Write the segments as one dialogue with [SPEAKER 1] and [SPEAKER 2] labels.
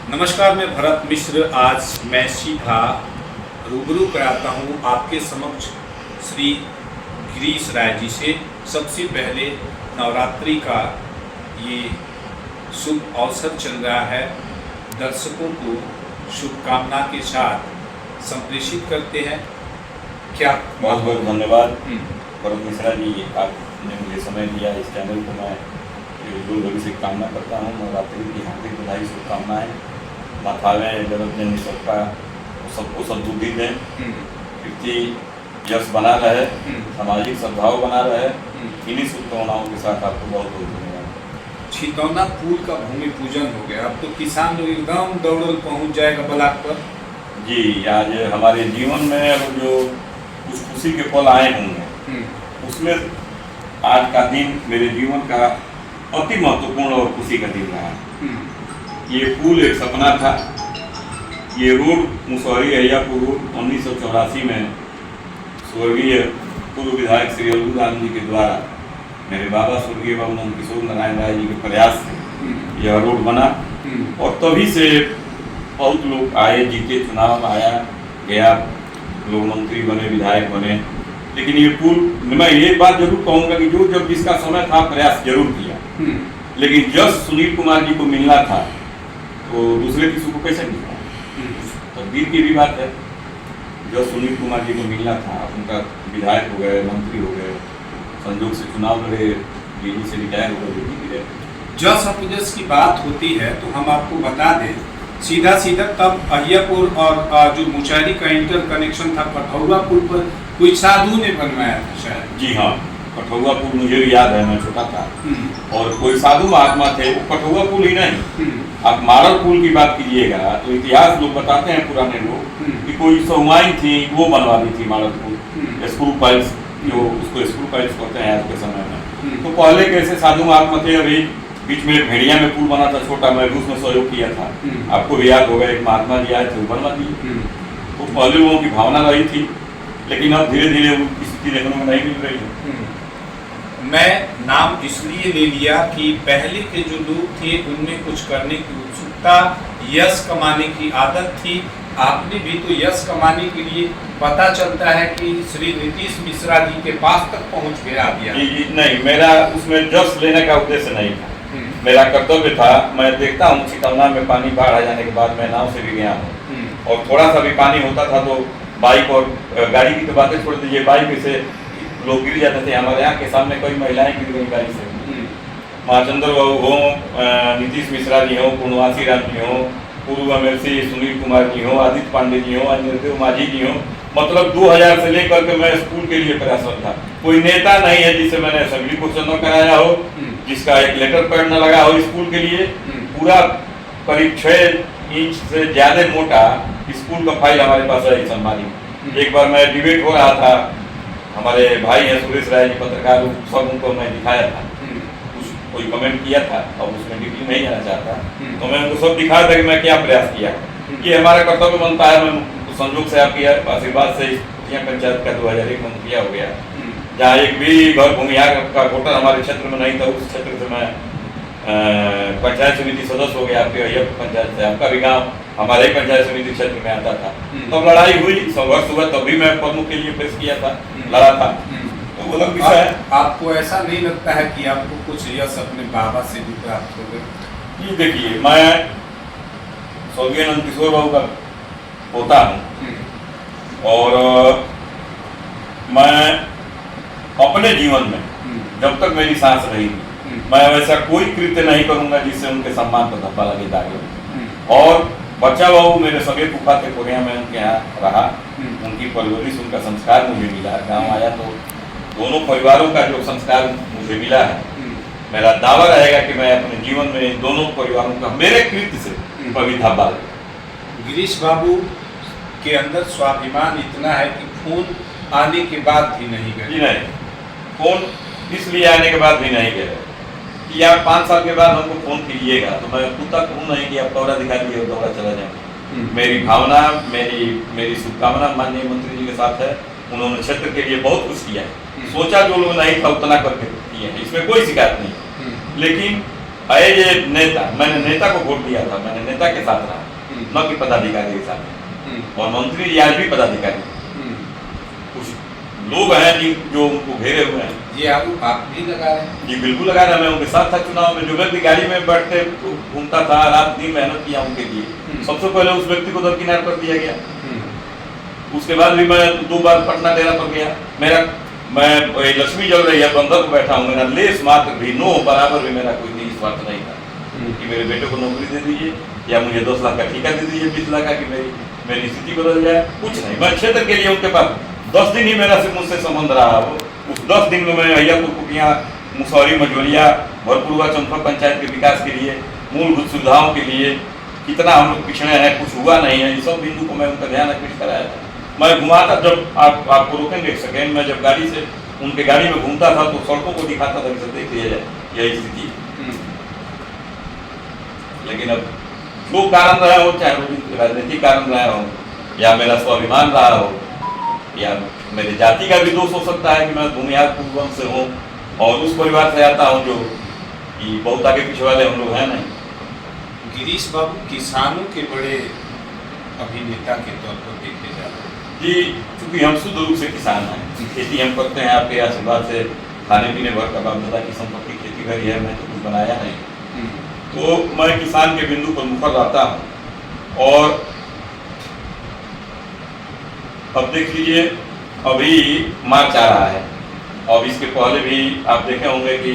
[SPEAKER 1] नमस्कार, मैं भरत मिश्र। आज मैं सीधा रूबरू कराता हूँ आपके समक्ष श्री गिरीश राय जी से। सबसे पहले नवरात्रि का ये शुभ अवसर चल रहा है, दर्शकों को शुभकामना के साथ संप्रेषित करते हैं। क्या
[SPEAKER 2] बहुत बहुत धन्यवाद भरत मिश्रा जी, आपने मुझे समय दिया। इस चैनल को मैं दूर भविष्य की कामना करता हूँ। नवरात्रि की हार्दिक बधाई, शुभकामनाएँ। माथावें जगत जननी सबका सबको सद्बुद्धि दें, कीर्ति यश बना रहे, सामाजिक सद्भाव बना रहे। इन्हीं शुभकामनाओं के साथ आपको बहुत बहुत धन्यवाद।
[SPEAKER 1] छितौना पुल का भूमि पूजन हो गया, अब तो किसान लोग एकदम दौड़ल पहुँच जाएगा ब्लॉक पर।
[SPEAKER 2] जी, आज हमारे जीवन में अब जो कुछ खुशी के पल आए होंगे, उसमें आज का दिन मेरे जीवन का अति महत्वपूर्ण और खुशी का दिन रहा। ये पुल एक सपना था। ये रोड मुसहरी अहियापुर रोड 1984 में स्वर्गीय पूर्व विधायक श्री अलगूदान जी के द्वारा मेरे बाबा स्वर्गीय बाबू नंदकिशोर नारायण राय जी के प्रयास से यह रोड बना, और तभी से बहुत लोग आए, जीते, चुनाव आया गया, लोग मंत्री बने, विधायक बने। लेकिन ये पुल, मैं एक बात जरूर कहूँगा कि जो जब जिसका समय था प्रयास जरूर किया, लेकिन जब सुनील कुमार जी को मिलना था तो दूसरे किसी को कैसे मिलता? तकदीर की भी बात है। जब सुनील कुमार जी को मिलना था, उनका विधायक हो गए, मंत्री हो गए, संजोग से चुनाव लड़े, डीजी से रिटायर हो गए।
[SPEAKER 1] जस अपजस की बात होती है तो हम आपको बता दें, सीधा तब अहियापुर और जो मुचारी का इंटर कनेक्शन था कठौआ पुल पर कोई साधु ने बनवाया था शायद।
[SPEAKER 2] जी हाँ, कठौआ पुल मुझे भी याद है, मैं छोटा था। और कोई साधु महात्मा थे। वो कठौआ पुल ही नहीं, आप मारल पुल की बात कीजिएगा तो इतिहास लोग बताते हैं, पुराने लोग, कि कोई सहुआइन थी, वो बनवा दी थी मारल पुल। स्क्रू पाइल्स, जो उसको स्क्रू पाइल्स कहते हैं आज के समय में। तो पहले कैसे साधु महात्मा थे। अभी बीच में भेड़िया में पुल बना था छोटा, मैं रूस में सहयोग किया था, आपको भी याद होगा। एक महात्मा जी आए थे, वो बनवा दिए। तो पहले लोगों की भावना रही थी, लेकिन अब धीरे धीरे उनकी स्थिति देखने में नहीं मिल रही है।
[SPEAKER 1] मैं नाम इसलिए ले लिया कि पहले के जो लोग थे उनमें कुछ करने की उत्सुकता, यश कमाने की आदत थी। आपने भी तो यश कमाने के लिए, पता चलता है कि श्री नीतीश मिश्रा जी के पास तक पहुंच गया दिया।
[SPEAKER 2] जी नहीं, मेरा उसमें जश लेने का उद्देश्य नहीं था। मेरा कर्तव्य था। मैं देखता हूँ छितौना में पानी बाढ़ आ जाने के बाद, मैं नाव से भी गया हूँ, और थोड़ा सा भी पानी होता था तो बाइक और गाड़ी की तो बातें छोड़ दीजिए, बाइक से लोग गिर जाते थे। हमारे यहाँ के सामने कई महिलाएं गिर गई गाड़ी से। महाचंद्र बाबू हो, नीतीश मिश्रा जी हो, पूर्णवासी राम जी हो, पूर्व एमएलसी सुनील कुमार जी हो, आदित्य पांडे जी हो, अनिरुद्ध माझी जी हो, मतलब 2000 से लेकर के मैं स्कूल के लिए प्रयासरत था। कोई नेता नहीं है जिससे मैंने असेंबली क्वेश्चन न कराया हो, जिसका एक लेटर पैड न लगा हो स्कूल के लिए। पूरा करीब 6 इंच से ज्यादा मोटा स्कूल का फाइल हमारे पास है संभाली। एक बार मैं डिबेट हो रहा था, हमारे भाई हैं सुरेश राय जी पत्रकार, सब उनको मैं दिखाया था, कोई कमेंट किया था, और उसमें डिटेल नहीं जाना चाहता, तो मैं उनको सब दिखाया था कि मैं क्या प्रयास किया। ये हमारा कर्तव्य बनता है। मैं संयोग से आपकी आशीर्वाद से पंचायत का 2001 में मुखिया हो गया, जहाँ एक भी घर भूमिहार का वोटर हमारे क्षेत्र में नहीं था। उस क्षेत्र से मैं पंचायत समिति सदस्य हो गया, आपके अहियापुर पंचायत से। आपका भी गाँव हमारे ही पंचायत समिति क्षेत्र में आता था। तब लड़ाई हुई, संघर्ष हुआ, तब भी मैं प्रमुख के लिए पेश किया था, लड़ा था। तो वो अलग विषय है।
[SPEAKER 1] आपको ऐसा नहीं लगता है कि आपको कुछ यश अपने बाबा से भी प्राप्त हो गए?
[SPEAKER 2] ये देखिए, मैं स्वर्गीय नंदकिशोर बाबू का पोता हूँ, और मैं अपने जीवन में जब तक मेरी सांस रही, मैं वैसा कोई कृत्य नहीं करूंगा जिससे उनके सम्मान पर धब्बा लगे, दाग लगे। और बच्चा बाबू मेरे सगे फूफा थे, कोरिया में उनके यहाँ रहा, उनकी परवरिश, उनका संस्कार मुझे मिला। गाँव आया तो दोनों परिवारों का जो संस्कार मुझे मिला है, मेरा दावा रहेगा कि मैं अपने जीवन में दोनों परिवारों का, मेरे कृत्य से कभी धब्बा लगे।
[SPEAKER 1] गिरीश बाबू के अंदर स्वाभिमान इतना है कि फोन आने के बाद भी नहीं गए।
[SPEAKER 2] जी नहीं, फोन इसलिए आने के बाद भी नहीं गए कि आप 5 साल के बाद हमको फोन कीजिएगा, तो मैं कुत्ता कहूँ नहीं कि आप दौरा दिखा दिए और दौरा चला जाऊँ। मेरी भावना, मेरी शुभकामना माननीय मंत्री जी के साथ है। उन्होंने क्षेत्र के लिए बहुत कुछ किया है, सोचा जो लोग नहीं था उतना करके किए हैं, इसमें कोई शिकायत नहीं। लेकिन एज ए नेता मैंने नेता को वोट दिया था, मैंने नेता के साथ रहा, न कि पदाधिकारी के साथ। और मंत्री जी आज भी पदाधिकारी, कुछ लोग हैं जो उनको घेरे हुए हैं।
[SPEAKER 1] ये आरोप आप भी लगा रहे हैं?
[SPEAKER 2] जी बिल्कुल लगा रहा, मैं उनके साथ था चुनाव में। जो व्यक्ति गाड़ी में बैठते घूमता था, रात दिन मेहनत किया उनके लिए, सबसे पहले उस व्यक्ति को दरकिनार कर दिया गया। उसके बाद भी मैं 2 बार पटना डेरा पर गया। मैं लक्ष्मी जल रही है, बंदर को बैठा हूँ, मेरा लेस मात्र भी नो बराबर भी मेरा कोई नहीं स्वार्थ नहीं था कि मेरे बेटे को नौकरी दे दीजिए या मुझे 10 लाख का ठेका दे दीजिए, 20 लाख का, कि मेरी स्थिति बदल जाए, कुछ नहीं। मैं क्षेत्र के लिए उनके पास 10 दिन ही मेरा से मुझसे संबंध रहा। वो उस 10 दिन में मैं अहियापुर कुटिया, मुसौरी, मझोलिया, भरपुरवा, चंदपुर पंचायत के विकास के लिए, मूलभूत सुविधाओं के लिए कितना हम लोग पिछड़े हैं, कुछ हुआ नहीं है, इस सब बिंदु को मैं उनका ध्यान आकृष्ट कराया था। मैं घुमाता, जब आपको रोकेंगे एक सेकेंड, मैं जब गाड़ी से उनके गाड़ी में घूमता था तो सड़कों को दिखाता था कि देख लिया जाए यही स्थिति। लेकिन अब जो कारण रहा हो, चाहे राजनीतिक कारण रहा हो या मेरा स्वाभिमान रहा हो या मेरे जाति का भी दोष हो सकता है कि मैं भूमिहार कुलवंश से हूँ और उस परिवार से आता हूँ जो कि बहुत आगे पीछे वाले हम लोग हैं नहीं।
[SPEAKER 1] गिरीश बाबू किसानों के बड़े अभिनेता के तौर पर देखे जाते हैं।
[SPEAKER 2] जी, क्योंकि हम शुद्ध रूप से किसान हैं, खेती हम करते हैं, आपके आशीर्वाद से खाने पीने भर का बाप दादा की संपत्ति खेती भरी है, मैं तो कुछ बनाया नहीं। तो मैं किसान के बिंदु पर मुखर रहता हूँ। और अब देख लीजिए, अभी मार्च आ रहा है, और इसके पहले भी आप देखे होंगे कि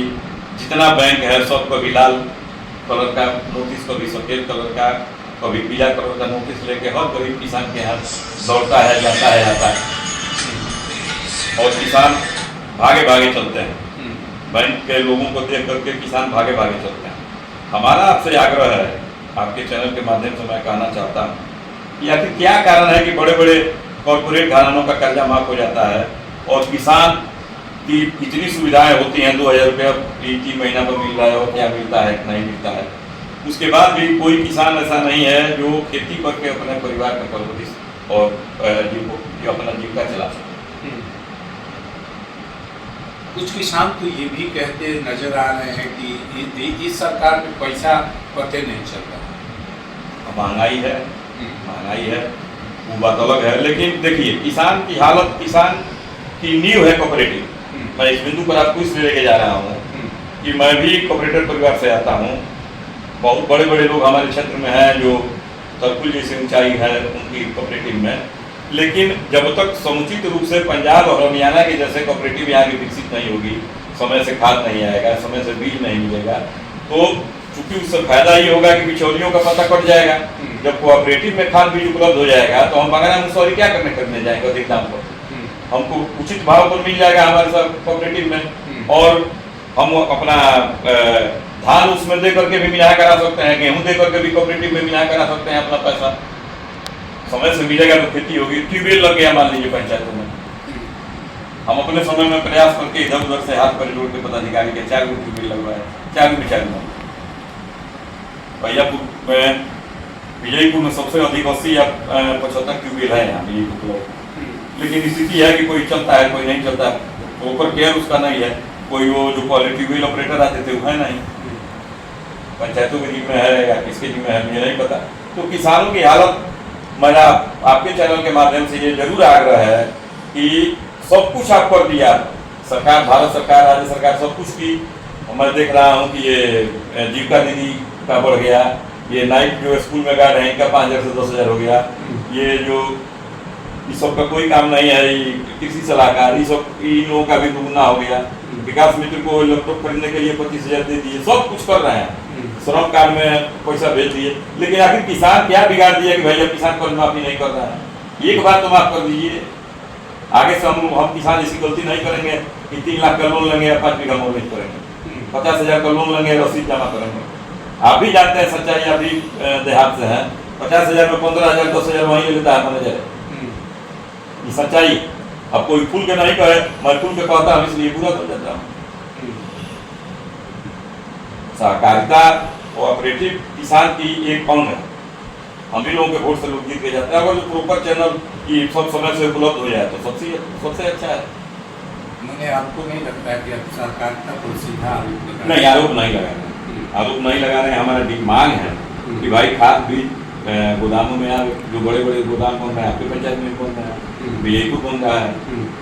[SPEAKER 2] जितना बैंक है सब कभी लाल कलर का नोटिस, कभी सफेद कलर का, कभी पीला कलर का नोटिस लेके हर गरीब किसान के यहाँ दौड़ता है, जाता है, आता है। और किसान भागे भागे चलते हैं, बैंक के लोगों को देख करके किसान भागे भागे चलते हैं। हमारा आपसे आग्रह है, आपके चैनल के माध्यम से मैं कहना चाहता हूँ कि आखिर क्या कारण है कि बड़े बड़े कॉर्पोरेट घरानों का कर्जा माफ हो जाता है और किसान की कितनी सुविधाएं होती हैं, 2000 रुपया 3 महीना पर मिल रहा है और क्या मिलता है नहीं मिलता है, उसके बाद भी कोई किसान ऐसा नहीं है जो खेती करके अपने परिवार का परवरिश और अपना जीविका चला सके।
[SPEAKER 1] कुछ किसान तो ये भी कहते नजर आ रहे हैं कि इस सरकार में पैसा पते नहीं चल रहा।
[SPEAKER 2] महंगाई है, वो बात अलग है। लेकिन देखिए, किसान की हालत, किसान की नींव है कोऑपरेटिव। मैं इस बिंदु पर आपको इसलिए लेके जा रहा हूँ कि मैं भी कोऑपरेटिव परिवार से आता हूँ। बहुत बड़े बड़े लोग हमारे क्षेत्र में हैं जो तरकुल जैसी ऊंचाई है उनकी कोऑपरेटिव में, लेकिन जब तक समुचित रूप से पंजाब और हरियाणा के जैसे कोऑपरेटिव यहाँ की विकसित नहीं होगी, समय से खाद नहीं आएगा, समय से बीज नहीं मिलेगा, तो चूंकि उससे फायदा ही होगा कि बिचौलियों का पता कट जाएगा। जब कोऑपरेटिव में खाद बीज उपलब्ध हो जाएगा तो हम बगैर मुसौरी क्या खरीदने जाएंगे अधिक दाम पर, हमको उचित भाव पर मिल जाएगा हमारे साथ कोऑपरेटिव में, और हम अपना धान उसमें दे करके भी मिला करा सकते हैं, गेहूं दे करके भी कोऑपरेटिव में मिला करा सकते हैं, अपना पैसा समय से मिलेगा तो खेती होगी। ट्यूबवेल लग गया मान लीजिए पंचायतों में, हम अपने समय में प्रयास करके इधर उधर से हाथ पर जोड़ के पदाधिकारी के 4 गो ट्यूबवेल लगवाए, 4 में 4 अहियापुर में, विजयपुर में सबसे अधिक 80 या 75 ट्यूबवेल है यहाँ विजयपुर। लेकिन स्थिति है कि कोई चलता है, कोई नहीं चलता, प्रॉपर केयर उसका नहीं है। कोई वो जो क्वालिटी व्हील ऑपरेटर आते थे वो है नहीं, पंचायतों के जिम्मे है या किसके जिम्मे है मुझे नहीं पता। तो किसानों की हालत, मेरा आपके चैनल के माध्यम से ये जरूर आग्रह है कि सब कुछ आप कर दिया, सरकार, भारत सरकार, राज्य सरकार सब कुछ की। मैं देख रहा हूँ कि ये जीविका दीदी का बढ़ गया, ये नाइट जो स्कूल में गार्ड है इनका 5000 से 10000 हो गया, ये जो इस सब का कोई काम नहीं है, कृषि सलाहकार, इस सब इन लोगों का भी दुगुना हो गया। विकास मित्र को लैपटॉप खरीदने के लिए 25000 दे दिए, सब कुछ कर रहे हैं, श्रम कार्ड में पैसा भेज दिए। लेकिन आखिर किसान क्या बिगाड़ दिया कि भैया किसान कर्ज माफी नहीं कर रहा है? एक बार तो माफ कर दीजिए, आगे से हम किसान ऐसी गलती नहीं करेंगे कि 3 लाख का लोन लेंगे या 5 बीघा मोर्गेज करेंगे, 50000 का लोन लेंगे, रसीद जमा करेंगे। आप भी जानते हैं सच्चाई, आप भी देहात से हैं, 50000 में 15000 10,000 वहीं ले लेता है मैनेजर, ये सच्चाई। अब कोई खुल के नहीं कहे, मैं खुल के कहता हूँ इसलिए बुरा कर जाता हूँ। सहकारिता कोऑपरेटिव किसान की एक अंग है, हम भी लोगों के वोट से लोग जीत के जाते हैं। अगर जो प्रॉपर चैनल की सब समय से उपलब्ध हो जाए तो सबसे अच्छा है।
[SPEAKER 1] मैंने आपको नहीं लगता है कि अब सहकारिता पर सीधा आरोप
[SPEAKER 2] नहीं, आरोप नहीं लगाना, आरोप नहीं लगा रहे हैं, हमारा मांग है कि भाई खाद बीज गोदामों में यार जो बड़े बड़े गोदाम बन रहे हैं, आपकी पंचायत में बन रहे हैं, बीजेपी बन रहा है,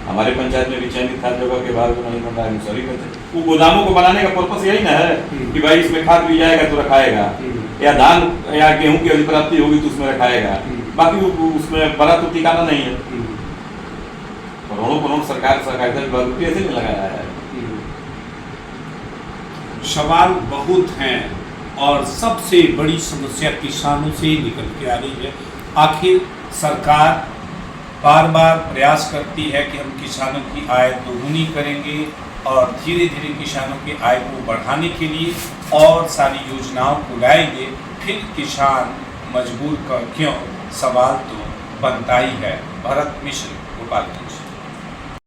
[SPEAKER 2] हमारे पंचायत में भी चयनित खाद जगह के बाद जो नहीं बन रहा है सॉरी करते। वो गोदामों को बनाने का पर्पस यही ना है कि भाई इसमें खाद बीज आएगा तो रखाएगा, या धान या गेहूं की अधिप्राप्ति होगी तो उसमें रखाएगा, बाकी उसमें बड़ा तो ठिकाना नहीं है। करोड़ों करोड़ सरकार सहकारिता विभाग रुपये ऐसे नहीं लगाया है।
[SPEAKER 1] सवाल बहुत हैं और सबसे बड़ी समस्या किसानों से ही निकल के आ रही है। आखिर सरकार बार बार प्रयास करती है कि हम किसानों की आय दोगुनी करेंगे और धीरे धीरे किसानों की आय को बढ़ाने के लिए और सारी योजनाओं को लाएंगे, फिर किसान मजबूर क्यों, सवाल तो बनता ही है। भरत मिश्र, गोपालगंज।